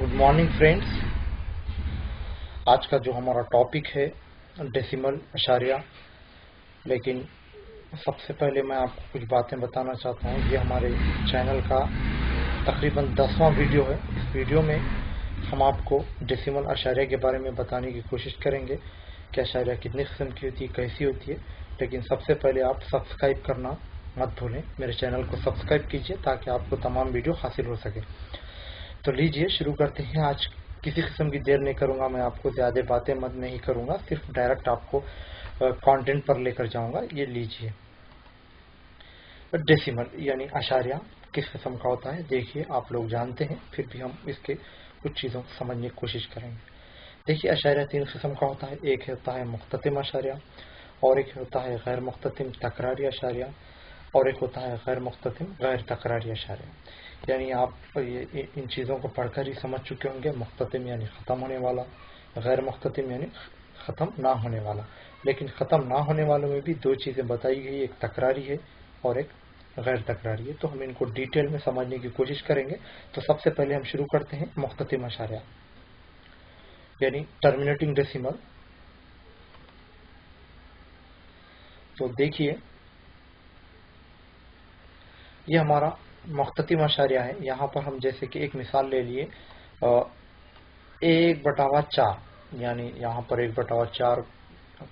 Good morning friends. आज का जो हमारा टॉपिक है डेसिमल अशारिया। लेकिन सबसे पहले मैं आपको कुछ बातें बताना चाहता हूँ। ये हमारे चैनल का तकरीबन 10वां वीडियो है। इस वीडियो में हम आपको डेसिमल अशारिया के बारे में बताने की कोशिश करेंगे कि अशारिया कितनी किस्म की होती है, कैसी होती है। लेकिन सबसे पहले आप सब्सक्राइब करना मत भूलें। मेरे चैनल को सब्सक्राइब कीजिए ताकि आपको तमाम वीडियो हासिल हो सके। तो लीजिए शुरू करते हैं। आज किसी किस्म की देर नहीं करूंगा, मैं आपको ज़्यादा बातें मत नहीं करूंगा, सिर्फ डायरेक्ट आपको कंटेंट पर लेकर जाऊंगा। ये लीजिए, डेसिमल यानी अशारिया किस किस्म का होता है। देखिए, आप लोग जानते हैं, फिर भी हम इसके कुछ चीज़ों को समझने की कोशिश करेंगे। देखिए, अशारिया 3 किस्म का होता है। एक होता है मुख्ततिम अशारिया, और एक होता है गैर मुख्ततिम तकरारी अशारिया, और एक होता है गैर मुख्ततिम गैर तकरारी अशारिया। यानी आप इन चीज़ों को पढ़कर ही समझ चुके होंगे। मुख्ततिम यानी ख़त्म होने वाला, गैर मुख्ततिम यानी ख़त्म ना होने वाला। लेकिन ख़त्म ना होने वालों में भी 2 चीज़ें बताई गई, एक तकरारी है और एक गैर तकरारी है। तो हम इनको डिटेल में समझने की कोशिश करेंगे। तो सबसे पहले हम शुरू करते हैं मुख्ततिम अशारिया यानी टर्मिनेटिंग डेसिमल। तो देखिए, ये हमारा मुख्ततिम अशारिया है। यहाँ पर हम जैसे कि एक मिसाल ले लिए 1/4, यानी यहाँ पर 1/4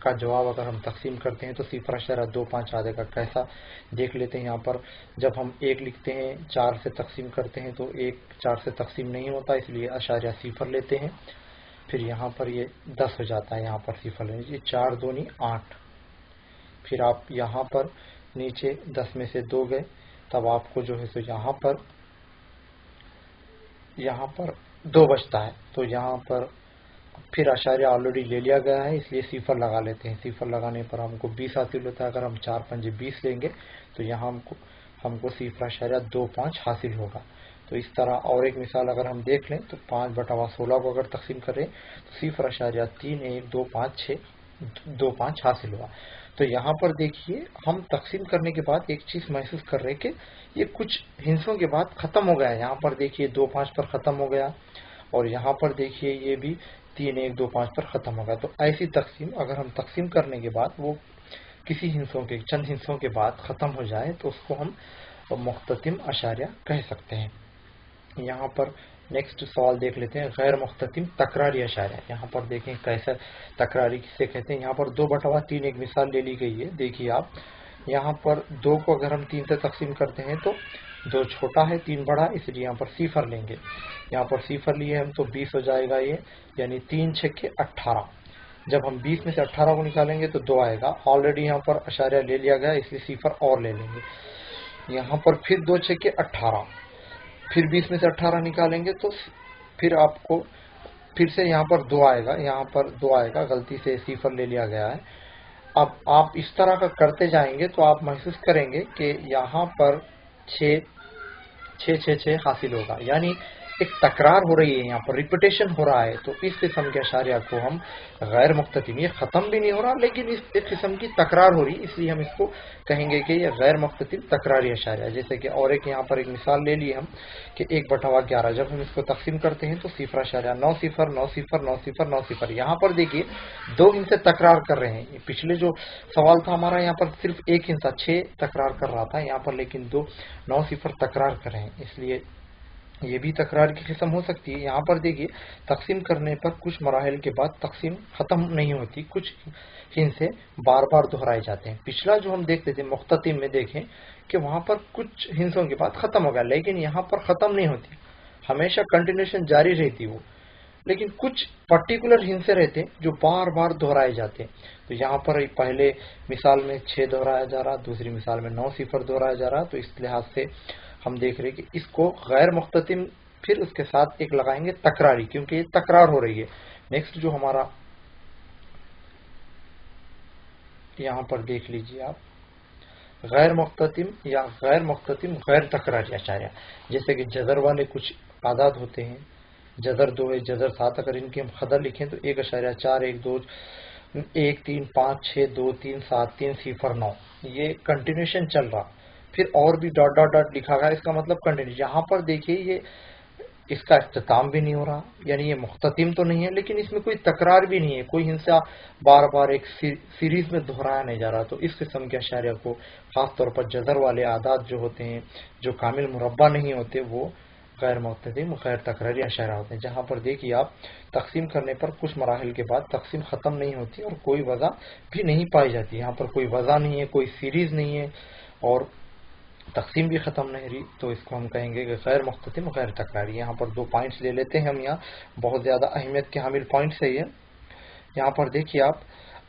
का जवाब अगर हम तकसीम करते हैं तो 0.25 आ जाएगा। कैसा देख लेते हैं। यहाँ पर जब हम 1 लिखते हैं 4 से तकसीम करते हैं तो 1 4 से तकसीम नहीं होता, इसलिए अशारिया 0 लेते हैं। फिर यहाँ पर ये 10 हो जाता है, यहाँ पर 0 लेंगे। ये 4 दूनी 8। फिर आप यहाँ पर नीचे 10 में से 2 गए, तब आपको जो है सो यहाँ पर 2 बचता है। तो यहाँ पर फिर अशारिया ऑलरेडी ले लिया गया है, इसलिए 0 लगा लेते हैं। 0 लगाने पर हमको 20 हासिल होता है। अगर हम 4 पंजे 20 लेंगे तो यहाँ हमको 0.25 हासिल होगा। तो इस तरह और एक मिसाल अगर हम देख लें तो 5/16 को अगर तकसीम करें तो 0.3125 हासिल हुआ। तो यहाँ पर देखिए, हम तकसीम करने के बाद एक चीज़ महसूस कर रहे हैं कि ये कुछ हिस्सों के बाद ख़त्म हो गया है। यहाँ पर देखिए 2-5 पर ख़त्म हो गया, और यहाँ पर देखिए ये भी 3-1-2-5 पर ख़त्म हो गया। तो ऐसी तकसीम अगर हम तकसीम करने के बाद वो किसी चंद हिस्सों के बाद ख़त्म हो जाए तो उसको हम मुख्ततिम अशारिया कह सकते हैं। यहाँ पर नेक्स्ट सवाल देख लेते हैं, गैर मुख्ततिम तकरारी अशारिया। यहाँ पर देखें कैसा तकरारी किसे कहते हैं। यहाँ पर 2/3 एक मिसाल ले ली गई है। देखिए आप, यहाँ पर 2 को अगर हम 3 से तकसीम करते हैं तो 2 छोटा है 3 बड़ा, इसलिए यहाँ पर 0 लेंगे। यहाँ पर 0 लिए हम तो 20 हो जाएगा ये, यानी 3×6 = 18। जब हम 20 में से 18 को निकालेंगे तो 2 आएगा। ऑलरेडी यहाँ पर अशारिया ले लिया गया, इसलिए 0 और ले लेंगे। यहाँ पर फिर 2×6 = 18, फिर 20 में से 18 निकालेंगे तो फिर आपको फिर से यहाँ पर 2 आएगा। यहाँ पर 2 आएगा, गलती से 0 ले लिया गया है। अब आप इस तरह का करते जाएंगे तो आप महसूस करेंगे कि यहाँ पर 6 हासिल होगा, यानी एक तकरार हो रही है, यहाँ पर रिपीटेशन हो रहा है। तो इस किस्म के अशारिया को हम गैर मुख्ततिम, ये ख़त्म भी नहीं हो रहा लेकिन इस किस्म की तकरार हो रही, इसलिए हम इसको कहेंगे कि ये गैर मुख्ततिम तकरारी अशारिया। जैसे कि और एक यहाँ पर एक मिसाल ले ली हम कि 1/11, जब हम इसको तकसीम करते हैं तो 0.90909090। यहाँ पर देखिए 2 हिस्से तकरार कर रहे हैं। पिछले जो सवाल था हमारा, यहाँ पर सिर्फ एक हिस्सा 6 तकरार कर रहा था, यहाँ पर लेकिन 9 तकरार कर रहे हैं, इसलिए ये भी तकरार की किस्म हो सकती है। यहाँ पर देखिए, तकसीम करने पर कुछ मराहिल के बाद तकसीम ख़त्म नहीं होती, कुछ हिस्से बार बार दोहराए जाते हैं। पिछला जो हम देखते थे मुख्ततिम में, देखें कि वहाँ पर कुछ हिस्सों के बाद ख़त्म हो गया, लेकिन यहाँ पर ख़त्म नहीं होती, हमेशा कंटिन्यूशन जारी रहती वो। लेकिन कुछ पर्टिकुलर हिस्से रहते हैं जो बार बार दोहराए जाते हैं। तो यहाँ पर पहले मिसाल में 6 दोहराया जा रहा, दूसरी मिसाल में 9 दोहराया जा रहा। तो इस लिहाज से हम देख रहे हैं कि इसको गैर मुख्ततिम, फिर उसके साथ एक लगाएंगे तकरारी, क्योंकि ये तकरार हो रही है। नेक्स्ट जो हमारा यहाँ पर देख लीजिए आप, गैर मुख्ततिम या गैर मुख्ततिम गैर तकरारी अशारिया। जैसे कि जज़र वाले कुछ आदाद होते हैं, जज़र 2 है, जज़र 7, अगर इनकी हम खदर लिखें तो 1.4 1 2 1 3 5 6 2 3 7 3 0 9, ये कंटिन्यूशन चल रहा। फिर और भी डॉट डॉट डॉट लिखा गया, इसका मतलब कंटिन्यू। यहाँ पर देखिए ये اس کا اختتام بھی نہیں ہو رہا، یعنی یہ مختتم تو نہیں ہے لیکن اس میں کوئی تکرار بھی نہیں ہے، کوئی ہنسا بار بار ایک سیریز میں دہرایا نہیں جا رہا. تو اس قسم کے اشاریہ کو خاص طور پر جزر والے اعداد جو ہوتے ہیں جو کامل مربع نہیں ہوتے وہ غیر مختتم غیر تکراری اشاریہ ہوتے ہیں. جہاں پر دیکھیے آپ تقسیم کرنے پر کچھ مراحل کے بعد تقسیم ختم نہیں ہوتی اور کوئی وجہ بھی نہیں پائی جاتی. یہاں پر کوئی وجہ نہیں ہے، کوئی سیریز نہیں ہے اور تقسیم بھی ختم نہیں رہی، تو اس کو ہم کہیں گے کہ غیر مختتم غیر تکراری. یہاں پر 2 پوائنٹس لے لیتے ہیں ہم، یہاں بہت زیادہ اہمیت کے حامل پوائنٹس ہے یہ. یہاں پر دیکھیے آپ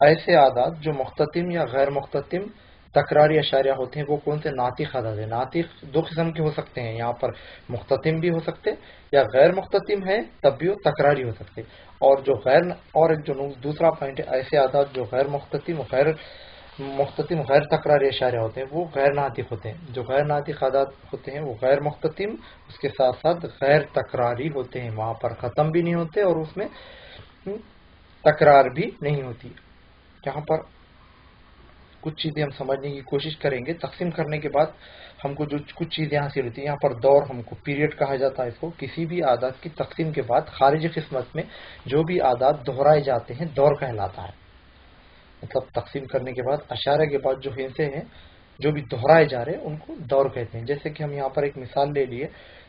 ایسے اعداد جو مختتم یا غیر مختتم تکراری اشاریہ ہوتے ہیں وہ کون سے ناطق اعداد ہیں. ناطق 2 قسم کے ہو سکتے ہیں، یہاں پر مختتم بھی ہو سکتے یا غیر مختتم ہے تب بھی وہ تکراری ہو سکتے. اور جو ایک جو دوسرا پوائنٹ ہے ایسے اعداد جو غیر مختتم غیر تکراری اشاریہ ہوتے ہیں وہ غیر ناطق ہوتے ہیں. جو غیر ناطق اعداد ہوتے ہیں وہ غیر مختتم اس کے ساتھ ساتھ غیر تکراری ہوتے ہیں، وہاں پر ختم بھی نہیں ہوتے اور اس میں تکرار بھی نہیں ہوتی. یہاں پر کچھ چیزیں ہم سمجھنے کی کوشش کریں گے. تقسیم کرنے کے بعد ہم کو جو کچھ چیزیں حاصل ہوتی ہیں، یہاں پر دور ہم کو پیریڈ کہا جاتا ہے. اس کو کسی بھی اعداد کی تقسیم کے بعد خارجی قسمت میں جو بھی اعداد دہرائے جاتے ہیں دور کہلاتا ہے. مطلب تقسیم کرنے کے بعد اشارے کے بعد جو ہندسے ہیں جو بھی دہرائے جا رہے ہیں ان کو دور کہتے ہیں. جیسے کہ ہم یہاں پر ایک مثال لے لیے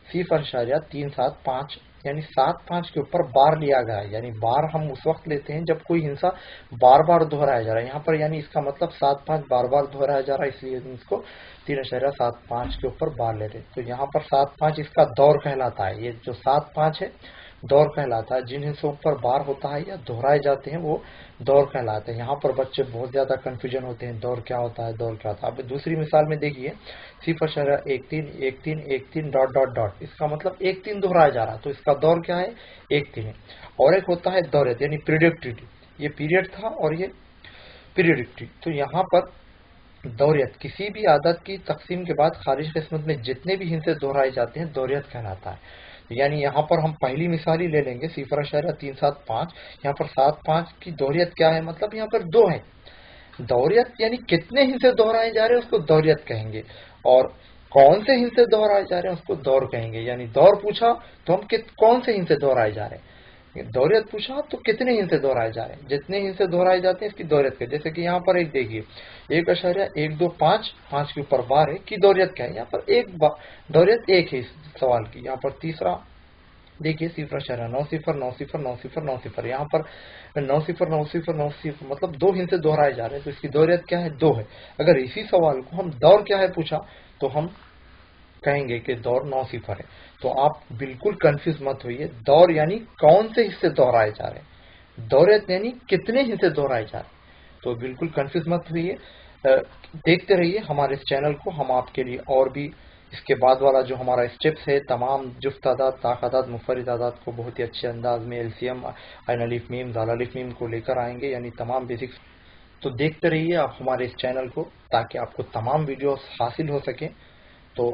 0.375 یعنی 7.5 کے اوپر بار لیا گیا ہے. یعنی بار ہم اس وقت لیتے ہیں جب کوئی ہنسا بار بار دہرایا جا رہا ہے. یہاں پر یعنی اس کا مطلب 7.5 بار بار دہرایا جا رہا ہے، اس لیے اس کو 3.75 کے اوپر بار لیتے. تو یہاں پر 7.5 اس کا دور کہلاتا ہے. یہ جو 7.5 ہے دور کہلاتا ہے. جن حصوں پر بار ہوتا ہے یا دہرائے جاتے ہیں وہ دور کہلاتے ہیں. یہاں پر بچے بہت زیادہ کنفیوژن ہوتے ہیں، دور کیا ہوتا ہے، دور کیا ہوتا ہے. اب دوسری مثال میں دیکھیے 0.1313 ... اس کا مطلب 13 دہرایا جا رہا ہے تو اس کا دور کیا ہے 13 ہے. اور ایک ہوتا ہے دوریت یعنی پیریڈکٹی، یہ پیریڈ تھا اور یہ پیریڈکٹی. تو یہاں پر دوریت کسی بھی عادت کی تقسیم کے بعد خارج قسمت میں جتنے بھی ہندسے دہرائے جاتے ہیں دوریت کہلاتا ہے. یعنی یہاں پر ہم پہلی مثال ہی لے لیں گے 0.375. یہاں پر 7.5 کی دوریت کیا ہے، مطلب یہاں پر 2 ہے. دوریت یعنی کتنے ہندسے دہرائے جا رہے ہیں اس کو دوریت کہیں گے، اور کون سے ہندسے دہرائے جا رہے ہیں اس کو دور کہیں گے. یعنی دور پوچھا تو ہم کون سے ہندسے دہرائے جا رہے ہیں، دوریت پوچھا تو کتنے ہندسے دہرائے جا رہے ہیں، جتنے ہندسے دہرائے جاتے ہیں اس کی دوریت کا. جیسے کہ یہاں پر ایک دیکھیے 1.125 کے اوپر بار ہے کی دوریت کیا ہے. یہاں پر دوریت 1 ہے اس سوال کی. یہاں پر تیسرا دیکھیے 0.90909090. یہاں پر 909090 مطلب 2 ہندسے دہرائے جا رہے ہیں تو اس کی دوریت کیا ہے 2 ہے. اگر اسی سوال کو ہم دور کیا ہے پوچھا تو ہم کہیں گے کہ دور 90 ہے. تو آپ بالکل کنفیوز مت ہوئیے. دور یعنی کون سے حصے دہرائے جا رہے ہیں، دوریت یعنی کتنے حصے دہرائے جا رہے ہیں. تو بالکل کنفیوز مت ہوئیے، دیکھتے رہیے ہمارے اس چینل کو. ہم آپ کے لیے اور بھی اس کے بعد والا جو ہمارا اسٹیپس ہے تمام جفت اعداد، طاق اعداد، منفرد اعداد کو بہت ہی اچھے انداز میں LCM، عین الف میم، ذال الف میم کو لے کر آئیں گے، یعنی تمام بیسکس. تو دیکھتے رہیے آپ ہمارے اس چینل کو تاکہ آپ کو تمام ویڈیوز حاصل ہو سکیں. تو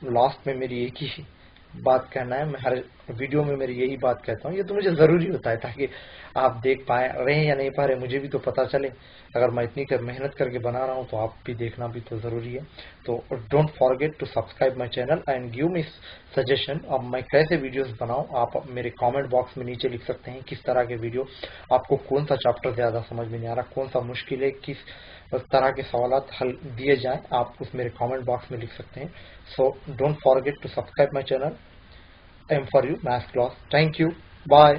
لاسٹ میں میری ایک ہی بات کہنا ہے، میں ہر ویڈیو میں میری یہی بات کہتا ہوں، یہ تو مجھے ضروری ہوتا ہے تاکہ آپ دیکھ پائیں رہے ہیں یا نہیں پا رہے مجھے بھی تو پتہ چلے. اگر میں اتنی محنت کر کے بنا رہا ہوں تو آپ بھی دیکھنا بھی تو ضروری ہے. تو don't forget to subscribe my channel and give me suggestion. اب میں کیسے ویڈیوز بناؤں آپ میرے کامنٹ باکس میں نیچے لکھ سکتے ہیں کس طرح کے ویڈیو آپ کو، کون سا چیپٹر زیادہ سمجھ میں نہیں آ رہا، کون سا مشکل ہے، کس طرح کے سوالات حل دیے جائیں، آپ اس میرے کامنٹ باکس میں لکھ سکتے ہیں. So don't forget to subscribe my channel. M for you maths class. Thank you. Bye.